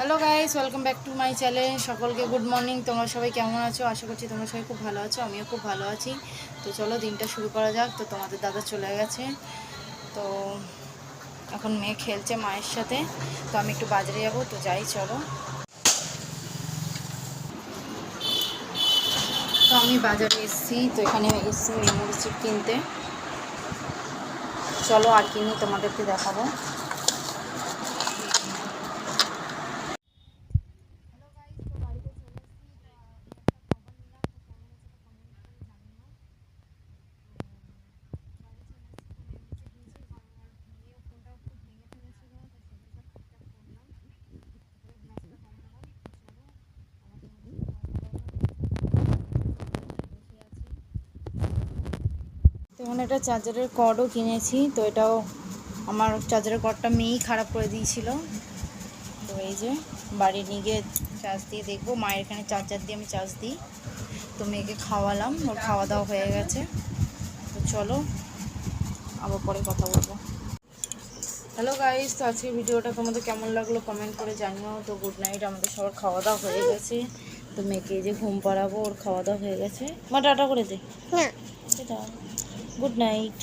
Hello guys, welcome back to my channel. সকলকে good morning. তোমরা সবাই কেমন আছো? আশা করছি তোমরা সবাই খুব ভালো আছো। আমিও খুব ভালো আছি। তো চলো দিনটা শুরু করা যাক। তো তোমাদের দাদা চলে গেছে। তো এখন মেয়ে খেলছে মায়ের সাথে। তো আমি একটু বাজারে যাবো, তো যাই চলো। তো আমি বাজারে এসেছি। তো এখানে এসেছি মেমোরি চিপ কিনতে। চলো আর কিনি তোমাদেরকে দেখাবো। তো এখানে একটা চার্জারের কর্ডও কিনেছি। তো এটাও আমার চার্জারের কর্ডটা মেয়েই খারাপ করে দিয়েছিল। তো এই যে বাড়ি নিয়ে গিয়ে চার্জ দিয়ে দেখবো। মায়ের এখানে চার্জার দিয়ে আমি চার্জ দিই। তো মেয়েকে খাওয়ালাম, ওর খাওয়া দাওয়া হয়ে গেছে। তো চলো আবার পরে কথা বলবো। হ্যালো গাইস, তো আজকের ভিডিওটা তোমাদের কেমন লাগলো কমেন্ট করে জানিও। তো গুড নাইট, আমাদের সবার খাওয়া দাওয়া হয়ে গেছে। তো মেয়েকে যে ঘুম পাড়াবো, ওর খাওয়া দাওয়া হয়ে গেছে। মা টাটা করে দে। সেটা গুড নাইট।